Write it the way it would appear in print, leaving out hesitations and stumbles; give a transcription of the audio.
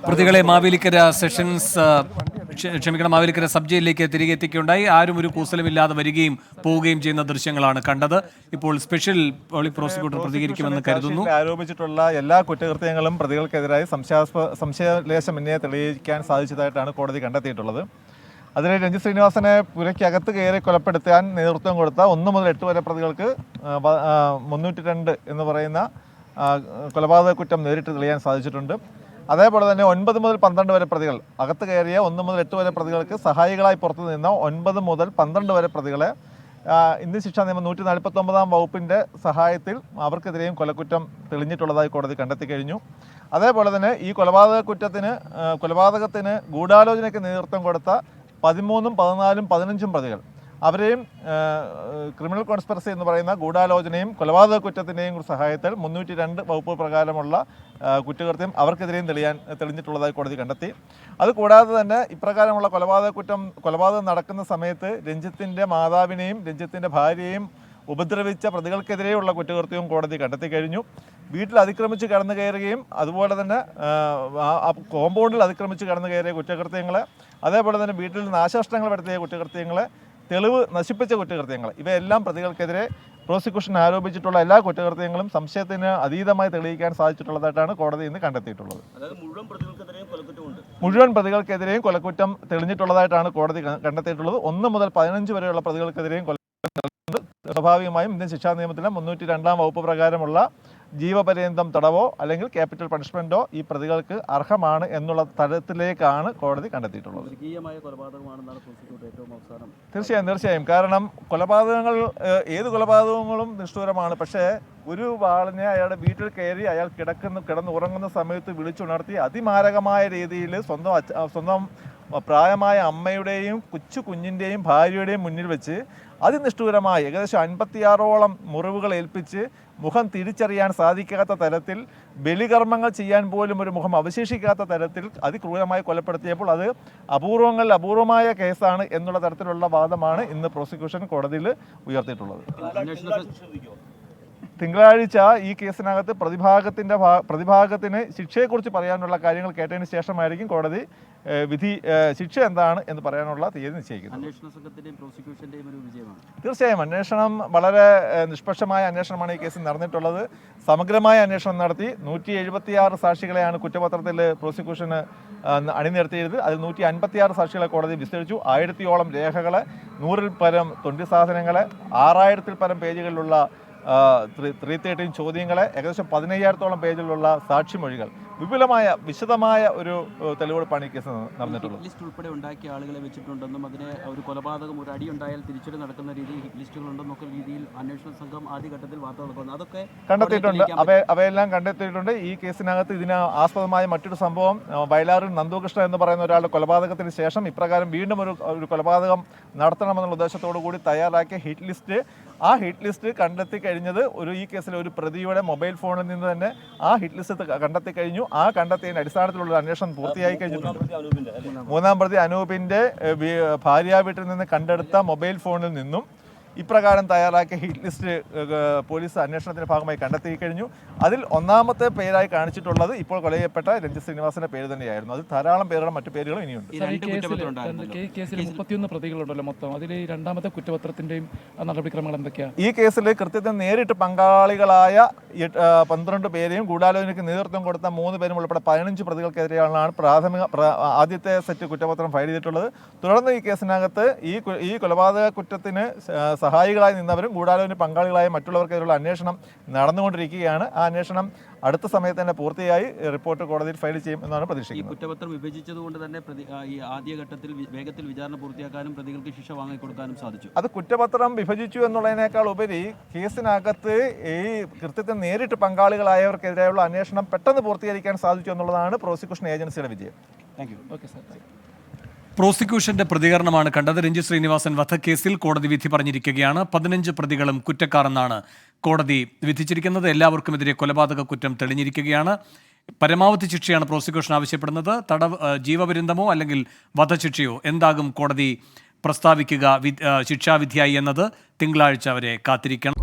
പ്രതികളെ Mavelikkara sessions Mavelikkara sub ജയിലിലേക്ക് തിരികെ എത്തിക്കുകയുണ്ടായി. ആരും ഒരു കൂസലുമില്ലാതെ വരികയും പോവുകയും ചെയ്യുന്ന ദൃശ്യങ്ങളാണ് കണ്ടത്. ഇപ്പോൾ സ്പെഷ്യൽ പ്രോസിക്യൂട്ടർ പ്രതികരിക്കുമെന്ന് കരുതുന്നു. ആരോപിച്ചിട്ടുള്ള എല്ലാ കുറ്റകൃത്യങ്ങളും പ്രതികൾക്കെതിരായി സംശയലേശമന്യേ തെളിയിക്കാൻ സാധിച്ചതായിട്ടാണ് കോടതി കണ്ടെത്തിയിട്ടുള്ളത്. അതിൽ രഞ്ജിത് ശ്രീനിവാസനെ പുരയ്ക്കകത്ത് കയറി കൊലപ്പെടുത്താൻ നേതൃത്വം കൊടുത്ത 1 മുതൽ 8 വരെ പ്രതികൾക്ക് 302 എന്ന് പറയുന്ന കൊലപാതക കുറ്റം നേരിട്ട് തെളിയാൻ സാധിച്ചിട്ടുണ്ട്. അതേപോലെ തന്നെ 9 മുതൽ 12 വരെ പ്രതികൾ, അകത്ത് കയറിയ 1 മുതൽ 8 വരെ പ്രതികൾക്ക് സഹായികളായി പുറത്തു നിന്ന 9 മുതൽ 12 വരെ പ്രതികളെ ഇന്ത്യൻ ശിക്ഷാ നിയമം 149 വകുപ്പിൻ്റെ സഹായത്തിൽ അവർക്കെതിരെയും കൊലക്കുറ്റം തെളിഞ്ഞിട്ടുള്ളതായി കോടതി കണ്ടെത്തി കഴിഞ്ഞു. അതേപോലെ തന്നെ ഈ കൊലപാതകത്തിന് ഗൂഢാലോചനയ്ക്ക് നേതൃത്വം കൊടുത്ത 13, 14, 15 പ്രതികൾ, അവരെയും ക്രിമിനൽ കോൺസ്പിറസി എന്ന് പറയുന്ന ഗൂഢാലോചനയും കൊലപാതക കുറ്റത്തിൻ്റെയും സഹായത്തിൽ 302 വകുപ്പ് പ്രകാരമുള്ള കുറ്റകൃത്യം അവർക്കെതിരെയും തെളിഞ്ഞിട്ടുള്ളതായി കോടതി കണ്ടെത്തി. അതുകൂടാതെ തന്നെ ഇപ്രകാരമുള്ള കൊലപാതകം നടക്കുന്ന സമയത്ത് രഞ്ജിത്തിൻ്റെ മാതാവിനെയും രഞ്ജിത്തിൻ്റെ ഭാര്യയെയും ഉപദ്രവിച്ച പ്രതികൾക്കെതിരെയുള്ള കുറ്റകൃത്യവും കോടതി കണ്ടെത്തി കഴിഞ്ഞു. വീട്ടിൽ അതിക്രമിച്ച് കടന്നു കയറുകയും അതുപോലെ തന്നെ കോമ്പൗണ്ടിൽ അതിക്രമിച്ച് കടന്നു കയറിയ കുറ്റകൃത്യങ്ങൾ, അതേപോലെ തന്നെ വീട്ടിൽ നാശനഷ്ടങ്ങൾ വരുത്തിയ കുറ്റകൃത്യങ്ങൾ, തെളിവ് നശിപ്പിച്ച കുറ്റകൃത്യങ്ങൾ, ഇവയെല്ലാം പ്രതികൾക്കെതിരെ പ്രോസിക്യൂഷൻ ആരോപിച്ചിട്ടുള്ള എല്ലാ കുറ്റകൃത്യങ്ങളും സംശയത്തിന് അതീതമായി തെളിയിക്കാൻ സാധിച്ചിട്ടുള്ളതായിട്ടാണ് കോടതി ഇന്ന് കണ്ടെത്തിയിട്ടുള്ളത്. മുഴുവൻ പ്രതികൾക്കെതിരെയും കൊലക്കുറ്റം തെളിഞ്ഞിട്ടുള്ളതായിട്ടാണ് കോടതി കണ്ടെത്തിയിട്ടുള്ളത്. 1 മുതൽ 15 വരെയുള്ള പ്രതികൾക്കെതിരെയും സ്വാഭാവികമായും ഇന്ത്യൻ ശിക്ഷാ നിയമത്തിലെ 302 വകുപ്പ് പ്രകാരമുള്ള ജീവപര്യന്തം തടവോ അല്ലെങ്കിൽ ക്യാപിറ്റൽ പണിഷ്മെന്റോ ഈ പ്രതികൾക്ക് അർഹമാണ് എന്നുള്ള തരത്തിലേക്കാണ് കോടതി കണ്ടെത്തിയിട്ടുള്ളത്. തീർച്ചയായും കാരണം ഏത് കൊലപാതകങ്ങളും നിഷ്ഠൂരമാണ്. പക്ഷേ ഒരു വാളിനെ അയാളുടെ വീട്ടിൽ കയറി അയാൾ കിടന്നുറങ്ങുന്ന സമയത്ത് വിളിച്ചുണർത്തി അതിമാരകമായ രീതിയിൽ സ്വന്തം പ്രായമായ അമ്മയുടെയും കുഞ്ഞിൻ്റെയും ഭാര്യയുടെയും മുന്നിൽ വെച്ച് അതിനിഷ്ഠൂരമായി ഏകദേശം 56ഓളം മുറിവുകൾ ഏൽപ്പിച്ച് മുഖം തിരിച്ചറിയാൻ സാധിക്കാത്ത തരത്തിൽ ബലികർമ്മങ്ങൾ ചെയ്യാൻ പോലും ഒരു മുഖം അവശേഷിക്കാത്ത തരത്തിൽ അതിക്രൂരമായി കൊലപ്പെടുത്തിയപ്പോൾ അത് അപൂർവമായ കേസാണ് എന്നുള്ള തരത്തിലുള്ള വാദമാണ് ഇന്ന് പ്രോസിക്യൂഷൻ കോടതിയിൽ ഉയർത്തിയിട്ടുള്ളത്. തിങ്കളാഴ്ച ഈ കേസിനകത്ത് പ്രതിഭാഗത്തിന് ശിക്ഷയെക്കുറിച്ച് പറയാനുള്ള കാര്യങ്ങൾ കേട്ടതിന് ശേഷമായിരിക്കും കോടതി ശിക്ഷ എന്താണ് എന്ന് പറയാനുള്ള തീയതി നിശ്ചയിക്കുന്നത്. തീർച്ചയായും അന്വേഷണം വളരെ നിഷ്പക്ഷമായ അന്വേഷണമാണ് ഈ കേസിൽ നടന്നിട്ടുള്ളത്. സമഗ്രമായ അന്വേഷണം നടത്തി 176 സാക്ഷികളെയാണ് കുറ്റപത്രത്തിൽ പ്രോസിക്യൂഷന് അണിനിരത്തിയത്. അതിൽ 156 സാക്ഷികളെ കോടതി വിസ്തരിച്ചു. 1000ഓളം രേഖകളെ, 100-ൽ പരം തൊണ്ടി സാധനങ്ങളെ, 6000-ൽ പരം പേജുകളിലുള്ള 313 ചോദ്യങ്ങളെ, ഏകദേശം 15,000-ഓളം പേജിലുള്ള സാക്ഷിമൊഴികൾ, വിശദമായ ഒരു തെളിവെടുപ്പാണ് ഈ കേസ് നടന്നിട്ടുള്ളത്. ലിസ്റ്റ് ഉൾപ്പെടെ ഉണ്ടാക്കിയ ആളുകളെ വെച്ചിട്ടുണ്ടെന്നും അതിനെ ഒരു കൊലപാതകം ഒരു അടി ഉണ്ടായാൽ തിരിച്ചടി നടക്കുന്ന രീതിയിൽ ലിസ്റ്റുകളുണ്ടെന്നൊക്കെ രീതിയിൽ അന്വേഷണ സംഘം ആദ്യഘട്ടത്തിൽ വാർത്ത നടക്കുന്നു. അതൊക്കെ കണ്ടെത്തിയിട്ടുണ്ട്. അവയെല്ലാം കണ്ടെത്തിയിട്ടുണ്ട്. ഈ കേസിനകത്ത് ഇതിന് ആസ്പദമായ മറ്റൊരു സംഭവം, വയലാറിൽ നന്ദുകൃഷ്ണ എന്ന് പറയുന്ന ഒരാളുടെ കൊലപാതകത്തിന് ശേഷം ഇപ്രകാരം വീണ്ടും ഒരു കൊലപാതകം നടത്തണമെന്നുള്ള ഉദ്ദേശത്തോടു കൂടി തയ്യാറാക്കിയ ഹിറ്റ് ലിസ്റ്റ്, ആ ഹിറ്റ് ലിസ്റ്റ് കണ്ടെത്തി കഴിഞ്ഞത് ഈ കേസിലെ ഒരു പ്രതിയുടെ മൊബൈൽ ഫോണിൽ നിന്ന് തന്നെ ആ ഹിറ്റ് ലിസ്റ്റ് കണ്ടെത്തി കഴിഞ്ഞു. ആ കണ്ടെത്തിയതിന്റെ അടിസ്ഥാനത്തിലുള്ള അന്വേഷണം പൂർത്തിയായി കഴിഞ്ഞിട്ടുണ്ട്. 3-ാം പ്രതി അനൂപിന്റെ ഭാര്യ വീട്ടിൽ നിന്ന് കണ്ടെടുത്ത മൊബൈൽ ഫോണിൽ നിന്നും ഇപ്രകാരം തയ്യാറാക്കിയ ഹിറ്റ് ലിസ്റ്റ് പോലീസ് അന്വേഷണത്തിന്റെ ഭാഗമായി കണ്ടെത്തി കഴിഞ്ഞു. അതിൽ 1-ാമത്തെ പേരായി കാണിച്ചിട്ടുള്ളത് ഇപ്പോൾ കൊലയപ്പെട്ട രഞ്ജിത് ശ്രീനിവാസന്റെ പേര് തന്നെയായിരുന്നു. അതിൽ ധാരാളം പേരുടെ മറ്റു പേരുകളും ഇനിയുണ്ട്. കേസിൽ 31 പ്രതികളുണ്ടല്ലോ മൊത്തം. അതിൽ 2-ാമത്തെ കുറ്റപത്രത്തിന്റെയും നടപടിക്രമങ്ങൾ എന്തൊക്കെയാണ്? ഈ കേസിൽ കൃത്യത്തിന് നേരിട്ട് പങ്കാളികളായ 12 പേരെയും ഗൂഢാലോചനയ്ക്ക് നേതൃത്വം കൊടുത്ത 3 പേരും ഉൾപ്പെടെ 15 പ്രതികൾക്കെതിരെയാണ് ആദ്യത്തെ സെറ്റ് കുറ്റപത്രം ഫയൽ ചെയ്തിട്ടുള്ളത്. തുടർന്ന് ഈ കേസിനകത്ത് ഈ കൊലപാതക കുറ്റത്തിന് സഹായികളായി നിന്നവരും ഗൂഢാലോചന പങ്കാളികളായ മറ്റുള്ളവർക്കെതിരെയുള്ള അന്വേഷണം നടന്നുകൊണ്ടിരിക്കുകയാണ്. ആ അന്വേഷണം അടുത്ത സമയത്ത് തന്നെ പൂർത്തിയായി റിപ്പോർട്ട് കോടതിയിൽ ഫയൽ ചെയ്യും എന്നാണ് പ്രതീക്ഷിക്കുന്നത്. ഈ കുറ്റപത്രം വിഭജിച്ചതുകൊണ്ട് തന്നെ ഈ ആദ്യഘട്ടത്തിൽ വേഗത്തിൽ വിചാരണ പൂർത്തിയാക്കാനും പ്രതികൾക്ക് ശിക്ഷ വാങ്ങിക്കൊടുക്കാനും സാധിച്ചു. അത് കുറ്റപത്രം വിഭജിച്ചു എന്നുള്ളതിനേക്കാൾ ഉപരി കേസിനകത്ത് ഈ കൃത്യത്തിൽ നേരിട്ട് പങ്കാളികളായവർക്കെതിരെയുള്ള അന്വേഷണം പെട്ടെന്ന് പൂർത്തീകരിക്കാൻ സാധിച്ചു എന്നുള്ളതാണ് പ്രോസിക്യൂഷൻ ഏജൻസിയുടെ വിജയം. Thank you. Okay sir. പ്രോസിക്യൂഷന്റെ പ്രതികരണമാണ് കണ്ടത്. രഞ്ജിത് ശ്രീനിവാസൻ വധക്കേസിൽ കോടതി വിധി പറഞ്ഞിരിക്കുകയാണ്. 15 പ്രതികളും കുറ്റക്കാരെന്നാണ് കോടതി വിധിച്ചിരിക്കുന്നത്. എല്ലാവർക്കുമെതിരെ കൊലപാതക കുറ്റം തെളിഞ്ഞിരിക്കുകയാണ്. പരമാവധി ശിക്ഷയാണ് പ്രോസിക്യൂഷൻ ആവശ്യപ്പെടുന്നത്. ജീവപര്യന്തമോ അല്ലെങ്കിൽ വധശിക്ഷയോ എന്താകും കോടതി പ്രസ്താവിക്കുക ശിക്ഷാവിധിയായി എന്നത് തിങ്കളാഴ്ച വരെ കാത്തിരിക്കണം.